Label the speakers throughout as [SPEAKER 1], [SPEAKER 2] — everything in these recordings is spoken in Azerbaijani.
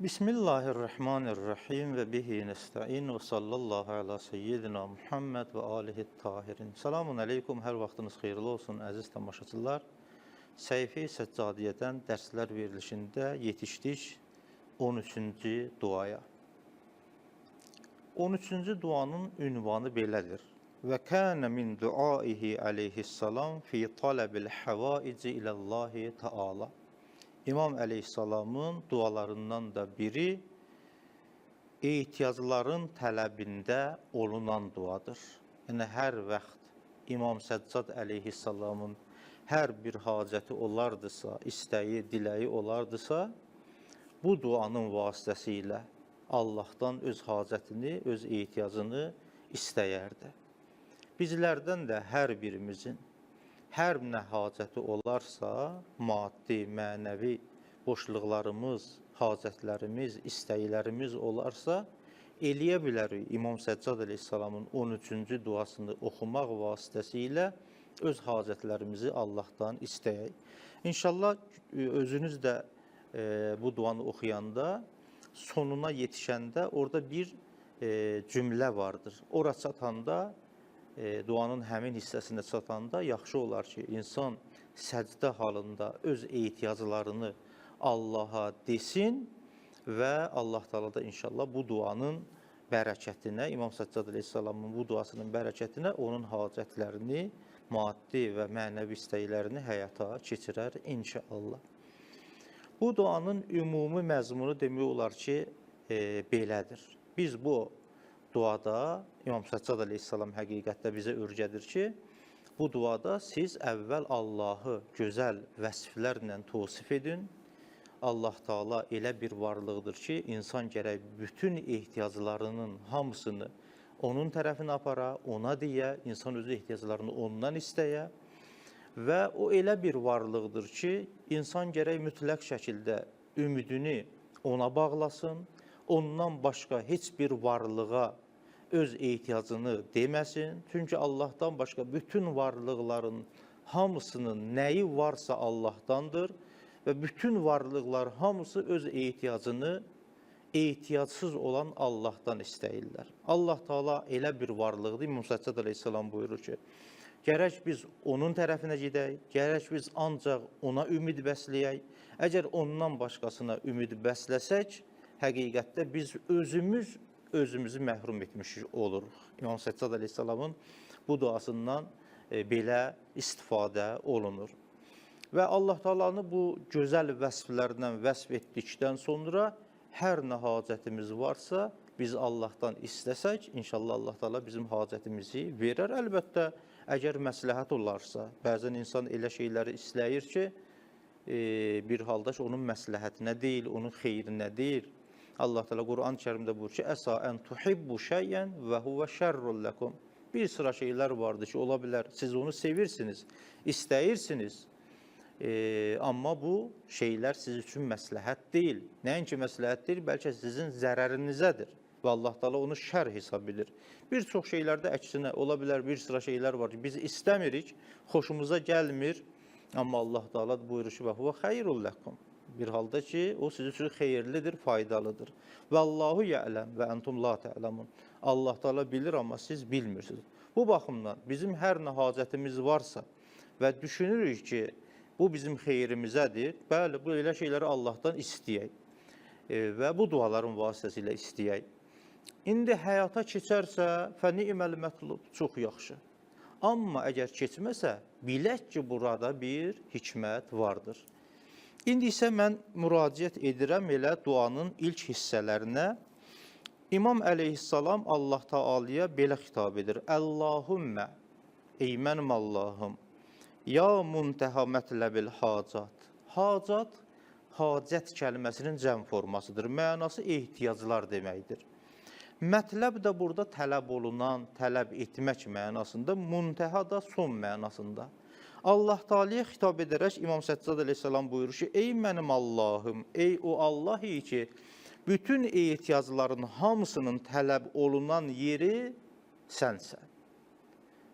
[SPEAKER 1] Bismillahirrahmanirrahim ve bihi nesta'in ve sallallahu ala seyyidina Muhammed ve alihi tahirin. Selamun aleykum, hər vaxtınız xeyirli olsun əziz tamaşaçılar. Səhifə-i Səccadiyyədən dərslər verilişində yetişdik 13-cü duaya. 13-cü duanın ünvanı belədir. Və kənə min duaihi aleyhissalam fi tələbil həvaici iləllahi ta'ala. İmam Əleyhisselamın dualarından da biri ehtiyacların tələbində olunan duadır. Yəni, hər vaxt İmam Səccad Əleyhisselamın hər bir hacəti olardısa, istəyi, diləyi olardısa, bu duanın vasitəsilə Allahdan öz hacətini, öz ehtiyacını istəyərdi. Bizlərdən də hər birimizin hər nə hacəti olarsa, maddi, mənəvi boşluqlarımız, hacətlərimiz, istəklərimiz olarsa, eləyə bilərik İmam Səccad Əleyhisselamın 13-cü duasını oxumaq vasitəsilə öz hacətlərimizi Allahdan istəyək. İnşallah özünüz də bu duanı oxuyanda, sonuna yetişəndə orada bir cümlə vardır. Ora çatanda, duanın həmin hissəsində çatanda yaxşı olar ki, insan səcdə halında öz ehtiyaclarını Allaha desin və Allah Teala da inşallah bu duanın bərəkətinə, İmam Səccad Əleyhisselamın bu duasının bərəkətinə onun hacətlərini, maddi və mənəvi istəklərini həyata keçirər inşallah. Bu duanın ümumi məzmunu demək olar ki, belədir. Biz bu duada İmam Səccad Əleyhisselam həqiqətdə bizə öyrədir ki, bu duada siz əvvəl Allahı gözəl vəsiflərlə təvsif edin. Allah Teala elə bir varlıqdır ki, insan gərək bütün ehtiyaclarının hamısını onun tərəfinə apara, ona deyə, insan öz ehtiyaclarını ondan istəyə və o elə bir varlıqdır ki, insan gərək mütləq şəkildə ümidini ona bağlasın, ondan başqa heç bir varlığa öz ehtiyacını deməsin. Çünki Allahdan başqa bütün varlıqların hamısının nəyi varsa Allahdandır və bütün varlıqlar hamısı öz ehtiyacını ehtiyacsız olan Allahdan istəyirlər. Allah Teala elə bir varlıqdır. İmam Səccad Əleyhisselam buyurur ki, gərək biz onun tərəfinə gedək, gərək biz ancaq ona ümid bəsləyək. Əgər ondan başqasına ümid bəsləsək, həqiqətdə biz özümüzü məhrum etmiş oluruq. İmam Səccad Əleyhisselamın bu duasından belə istifadə olunur. Və Allah Teala'nı bu gözəl vəsflərdən vəsf etdikdən sonra hər nə hacətimiz varsa, biz Allahdan istəsək, inşallah Allah Teala bizim hacətimizi verər. Əlbəttə, əgər məsləhət olarsa, bəzən insan elə şeyləri istəyir ki, bir halda onun məsləhətinə deyil, onun xeyrinə deyil. Allah Teala Quran-ı Kərimdə buyurur ki, əsa ən tuhibbu şeyən və huvə şərrun ləkum. Bir sıra şeylər vardır ki, ola bilər, siz onu sevirsiniz, istəyirsiniz, amma bu şeylər siz üçün məsləhət deyil. Nəinki məsləhət deyil, bəlkə sizin zərərinizədir və Allah Teala onu şər hesab bilir. Bir çox şeylərdə əksinə ola bilər, bir sıra şeylər var ki, biz istəmirik, xoşumuza gəlmir, amma Allah Teala buyurur ki, və huvə xeyrun ləkum. Bir halda ki, o sizin üçün xeyirlidir, faydalıdır. Və Allahu ya'ləm və entum la ta'lamun. Allah Teala bilir, amma siz bilmirsiniz. Bu baxımdan bizim hər nə hacətimiz varsa və düşünürük ki, bu bizim xeyrimizədir, bəli, bu elə şeyləri Allahdan istəyək və bu duaların vasitəsilə istəyək. İndi həyata keçərsə, fəni'məl mətlub, çox yaxşı. Amma əgər keçməsə, bilək ki, burada bir hikmət vardır. İndi isə mən müraciət edirəm elə duanın ilk hissələrinə. İmam Əleyhisselam Allah Teala'ya belə xitab edir. Allahümmə, ey mənim Allahım, ya muntəhə mətləbil hacat. Hacat, hacət kəlməsinin cəm formasıdır. Mənası ehtiyaclar deməkdir. Mətləb də burada tələb olunan, tələb etmək mənasında, muntəhə da son mənasında. Allah Teala'ya xitab edərək İmam Səccad Əleyhisselam buyurur ki, ey mənim Allahım, ey o Allah ki, bütün ehtiyacların hamısının tələb olunan yeri sənsən.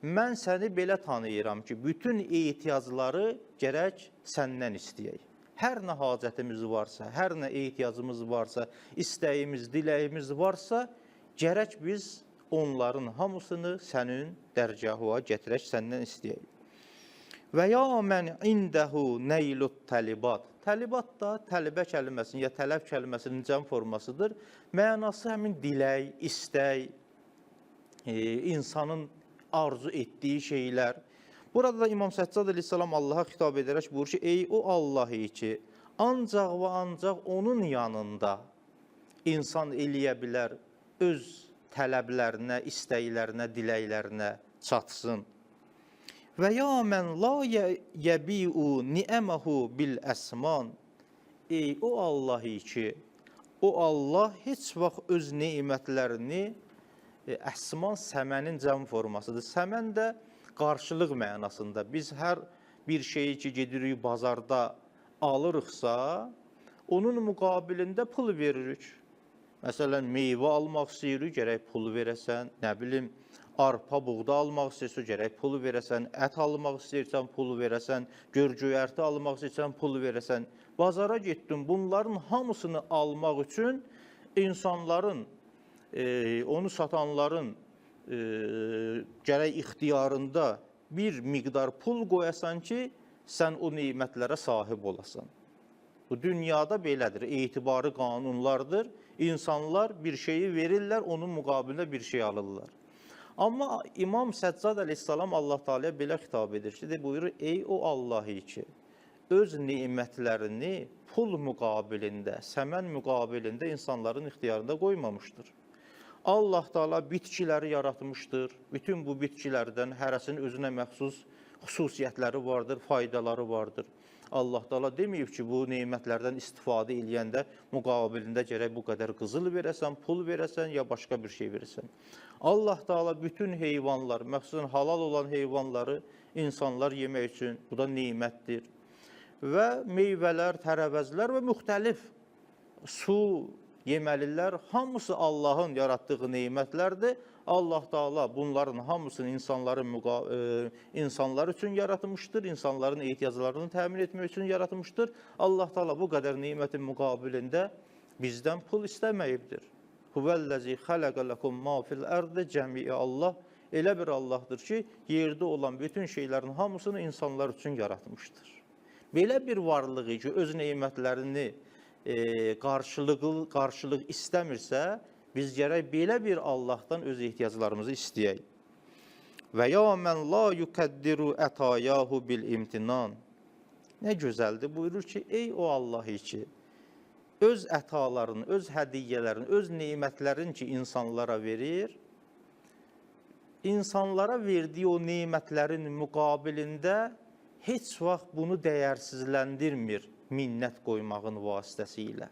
[SPEAKER 1] Mən səni belə tanıyıram ki, bütün ehtiyacları gərək səndən istəyək. hər nə hacətimiz varsa, hər nə ehtiyacımız varsa, istəyimiz, diləyimiz varsa, gərək biz onların hamısını sənin dərgahına gətirək, səndən istəyək. Və ya mən indəhu neylut təlibat. Təlibat da təlibə kəlməsinin, ya tələb kəlməsinin cəm formasıdır. Mənası həmin dilək, istək, insanın arzu etdiyi şeylər. Burada da İmam Səccad əleyhissalam Allaha xitab edərək buyurur ki, ey o Allahı ki, ancaq və ancaq onun yanında insan eləyə bilər, öz tələblərinə, istəklərinə, diləklərinə çatsın. Və ya mən la yəbiu ni'əməhu bil əsman. Ey o Allahı ki, o Allah heç vaxt öz neymətlərini əsman səmənin cəm formasıdır. Səmən də qarşılıq mənasında. Biz hər bir şeyi ki gedirik bazarda alırıqsa, onun müqabilində pul veririk. Məsələn, meyvə almaq istəyirik, gərək pul verəsən, nə bilim, arpa, buğda almaq istəyirsən, gərək pul verəsən, ət almaq istəyirsən, pul verəsən, görgöyərti almaq istəyirsən, pul verəsən. Bazara getdin, bunların hamısını almaq üçün insanların, onu satanların gərək ixtiyarında bir miqdar pul qoyasan ki, sən o neymətlərə sahib olasan. Bu dünyada belədir, etibarı qanunlardır. İnsanlar bir şeyi verirlər, onun müqabilində bir şey alırlar. Amma İmam Səccad əleyhissalam Allah Teala belə xitab edir ki, buyurur, ey o Allahı ki, öz neymətlərini pul müqabilində, səmən müqabilində insanların ixtiyarında qoymamışdır. Allah Teala bitkiləri yaratmışdır. Bütün bu bitkilərdən hərəsinin özünə məxsus xüsusiyyətləri vardır, faydaları vardır. Allah Teala deməyib ki, bu neymətlərdən istifadə eləyəndə müqabilində gərək bu qədər qızıl verəsən, pul verəsən, ya başqa bir şey verəsən. Allah Teala bütün heyvanlar, məxsusən halal olan heyvanları insanlar yemək üçün, bu da neymətdir. Və meyvələr, tərəvəzlər və müxtəlif su, yeməlilər, hamısı Allahın yaratdığı neymətlərdir. Allah Teala bunların hamısını insanlar üçün yaratmışdır, insanların ehtiyaclarını təmin etmək üçün yaratmışdır. Allah Teala bu qədər neymətin müqabilində bizdən pul istəməyibdir. Huvəl-ləzi xələqə ləkum ma fil-ərdi cəmiə. Allah elə bir Allahdır ki, yerdə olan bütün şeylərin hamısını insanlar üçün yaratmışdır. Belə bir varlığı ki, öz neymətlərini qarşılıq istəmirsə, biz gərək belə bir Allahdan öz ehtiyaclarımızı istəyək. Və ya mən la yukəddiru ətayahu bil imtinan. Nə gözəldir, buyurur ki, ey o Allahı ki, öz ətalarını, öz hədiyyələrini, öz neymətlərini ki, insanlara verir, insanlara verdiyi o neymətlərin müqabilində heç vaxt bunu dəyərsizləndirmir minnət qoymağın vasitəsilə.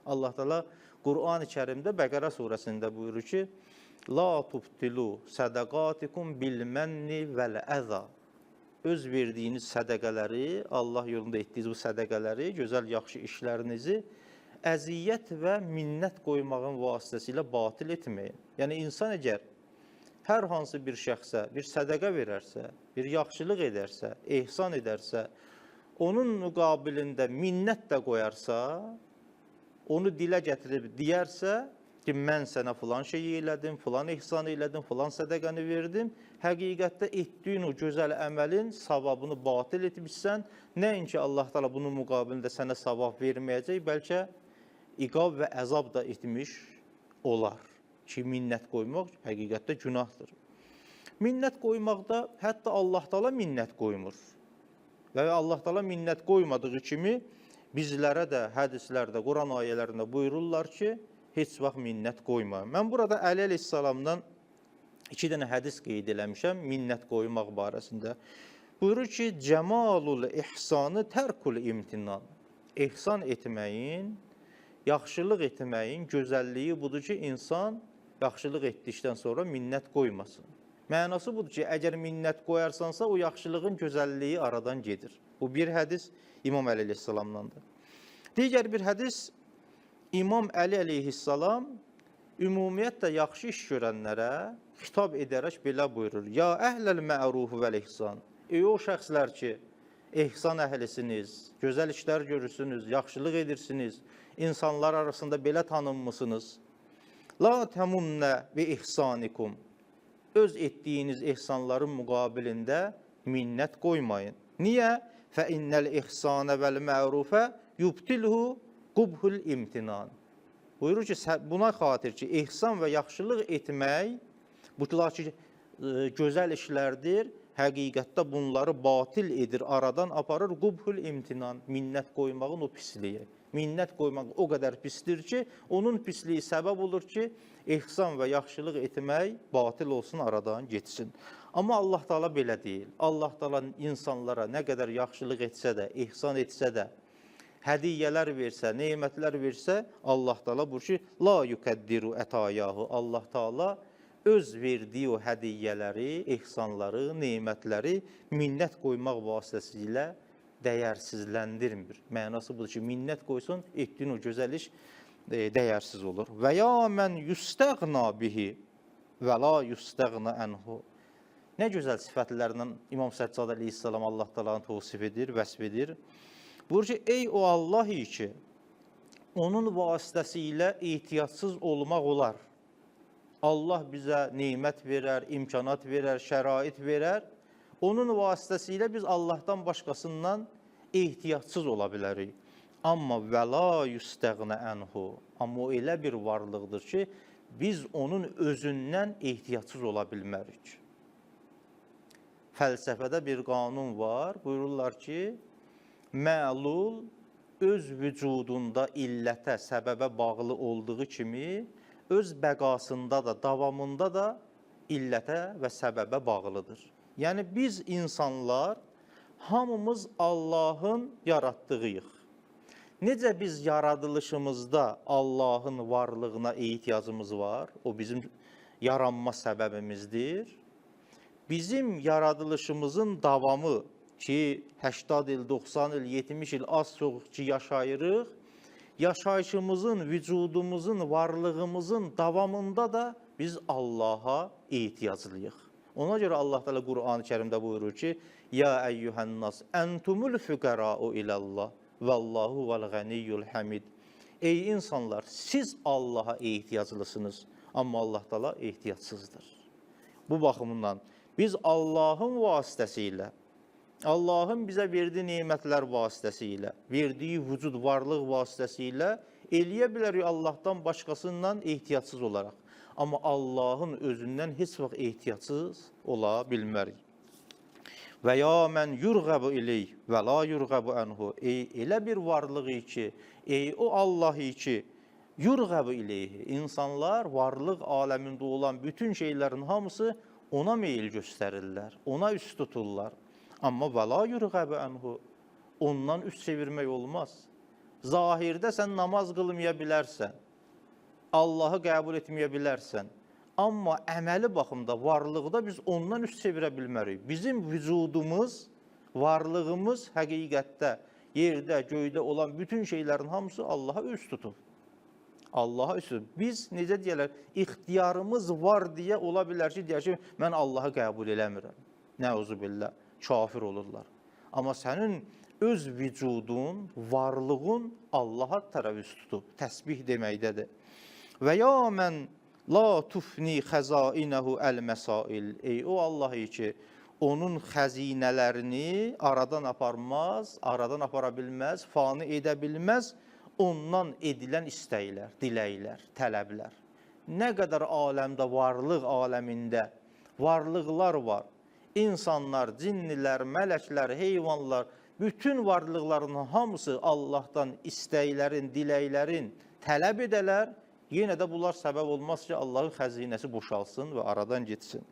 [SPEAKER 1] Allah Teala Qur'an-ı Kərimdə Bəqərə surəsində buyurur ki, la tubtilu sədaqatikum bilmənni vəl-əza. Öz verdiyiniz sədəqələri, Allah yolunda etdiyiniz bu sədəqələri, gözəl, yaxşı işlərinizi əziyyət və minnət qoymağın vasitəsilə batil etməyin. Yəni, insan əgər hər hansı bir şəxsə bir sədəqə verərsə, bir yaxşılıq edərsə, ehsan edərsə, onun müqabilində minnət də qoyarsa, onu dilə gətirib deyərsə ki, mən sənə filan şeyi elədim, filan ehsan elədim, filan sədəqəni verdim, həqiqətdə etdiyin o gözəl əməlin savabını batil etmişsən, nəinki Allah Teala bunun müqabilində sənə savab verməyəcək, bəlkə iqab və əzab da etmiş olar ki, minnət qoymaq həqiqətdə günahdır. Minnət qoymaqda hətta Allah Teala minnət qoymur və Allah Teala minnət qoymadığı kimi bizlərə də hədislərdə, Quran ayələrində buyururlar ki, heç vaxt minnət qoymayın. Mən burada Əli əleyhissalamdan 2 dənə hədis qeyd eləmişəm minnət qoymaq barəsində. Buyurur ki, cəmalul ihsanı tərkul imtinan. İhsan etməyin, yaxşılıq etməyin gözəlliyi budur ki, insan yaxşılıq etdikdən sonra minnət qoymasın. Mənası budur ki, əgər minnət qoyarsansa, o yaxşılığın gözəlliyi aradan gedir. Bu bir hədis İmam Əli əleyhissalamdandır. Digər bir hədis İmam Əli əleyhissalam ümumiyyətlə yaxşı iş görənlərə xitab edərək belə buyurur. Ya əhləl mə'rufu vəl ihsan. Ey o şəxslər ki, ehsan əhlisiniz, gözəl işlər görürsünüz, yaxşılıq edirsiniz, insanlar arasında belə tanınmısınız. La təmunnə bi ihsanikum. Öz etdiyiniz ehsanların müqabilində minnət qoymayın. Niyə? Fə innəl ihsanə vəl mərufə yubtilhu qubhul imtinan. Buyurur ki, buna xatir ki, ehsan və yaxşılıq etmək, bu ki, gözəl işlərdir, həqiqətdə bunları batil edir, aradan aparır, qubhul imtinan, minnət qoymağın o pisliyi. Minnət qoymaq o qədər pisdir ki, onun pisliyi səbəb olur ki, ehsan və yaxşılıq etmək batil olsun, aradan geçsin. Amma Allah Taala belə deyil. Allah Taala insanlara nə qədər yaxşılıq etsə də, ehsan etsə də, hədiyyələr versə, nemətlər versə, Allah Taala bu ki, la yukəddiru ətayahu. Allah Taala öz verdiyi o hədiyyələri, ehsanları, nemətləri minnət qoymaq vasitəsilə dəyərsizləndirmir. Mənası budur ki, minnət qoysun, etdiyin o gözəl iş dəyərsiz olur. Və ya mən yüstəğna bihi və la yüstəğna ənhu. Nə gözəl sifətlərlə İmam Səccad əleyhissalam Allah Taala'nı təvsif edir, vəsf edir. Buyurur ki, ey o Allah ki, onun vasitəsilə ehtiyatsız olmaq olar. Allah bizə nemət verər, imkanat verər, şərait verər. Onun vasitəsilə biz Allahdan başqasından ehtiyatsız ola bilərik. Amma və la yüstəğnə ənhu. Amma o elə bir varlıqdır ki, biz onun özündən ehtiyatsız ola bilmərik. Fəlsəfədə bir qanun var. Buyururlar ki, məlul öz vücudunda illətə, səbəbə bağlı olduğu kimi, öz bəqasında da, davamında da illətə və səbəbə bağlıdır. Yəni, biz insanlar hamımız Allahın yaratdığıyıq. Necə biz yaradılışımızda Allahın varlığına ehtiyacımız var, o bizim yaranma səbəbimizdir. Bizim yaradılışımızın davamı ki, 80 il, 90 il, 70 il az çox ki yaşayırıq, yaşayışımızın, vücudumuzun, varlığımızın davamında da biz Allaha ehtiyaclıyıq. Ona görə Allah Teala Qur'an-ı Kərimdə buyurur ki, ya əyyuhənnas, əntumul füqərau ilallah, vallahu vel-ganiyyul hamid. Ey insanlar, siz Allaha ehtiyaclısınız, amma Allah Teala ehtiyacsızdır. Bu baxımından biz Allahın vasitəsilə, Allahın bizə verdiyi nemətlər vasitəsilə, verdiyi vücud, varlıq vasitəsilə eləyə bilərik Allahdan başqasından ehtiyatsız olaraq. Amma Allahın özündən heç vaxt ehtiyatsız ola bilmərik. Və ya mən yurğəbu ileyh və la yurğəbu ənhu. Elə bir varlığı ki, o Allahı ki, yurğəbu ileyh. İnsanlar varlıq aləmində olan bütün şeylərin hamısı ona meyil göstərirlər, ona üst tuturlar. Amma və la yurğəbu ənhu. Ondan üst çevirmək olmaz. Zahirdə sən namaz qılmaya bilərsən, Allahı qəbul etməyə bilərsən. Amma əməli baxımda, varlıqda biz ondan üst çevirə bilmərik. Bizim vücudumuz, varlığımız həqiqətdə, yerdə, göydə olan bütün şeylərin hamısı Allaha üst tutub. Allaha üst tutub. Biz, necə deyərlər, ixtiyarımız var deyə ola bilər ki, deyər ki, mən Allahı qəbul eləmirəm. Nəuzubillah, kafir olurlar. Amma sənin öz vücudun, varlığın Allaha tərəf üst tutub, təsbih deməkdədir. Və ya mən la tufni xəzainəhu əl-məsail. Ey o Allah ki, onun xəzinələrini aradan aparmaz, aradan apara bilməz, fani edə bilməz, ondan edilən istəklər, diləklər, tələblər. Nə qədər aləmdə, varlıq aləmində varlıqlar var, insanlar, cinnilər, mələklər, heyvanlar, bütün varlıqların hamısı Allahdan istəklərin, diləklərin tələb edələr, yenə də bunlar səbəb olmaz ki, Allahın xəzinəsi boşalsın və aradan getsin.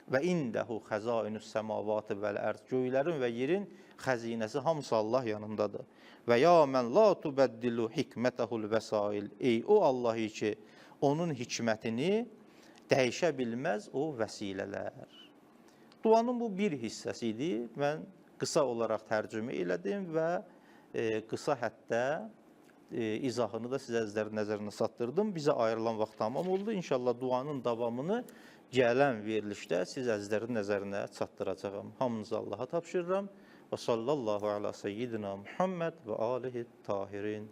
[SPEAKER 1] Və indəhu xəzainus səmavatı vəl-ərz. Göylərin və yerin xəzinəsi hamısı Allah yanındadır. Və ya mən la tubəddilu hikmətəhul vəsail. Ey o Allah ki, onun hikmətini dəyişə bilməz o vəsilələr. Duanın bu bir hissəsi idi. Mən qısa olaraq tərcümə elədim və qısa hətta izahını da sizlərin nəzərinə çatdırdım. Bizə ayrılan vaxt tamam oldu. İnşallah duanın davamını gələn verilişdə siz əzizlərin nəzərinə çatdıracağım. Hamınızı Allaha tapşırıram. Və sallallahu ala seyyidina Muhammed və alihi tahirin.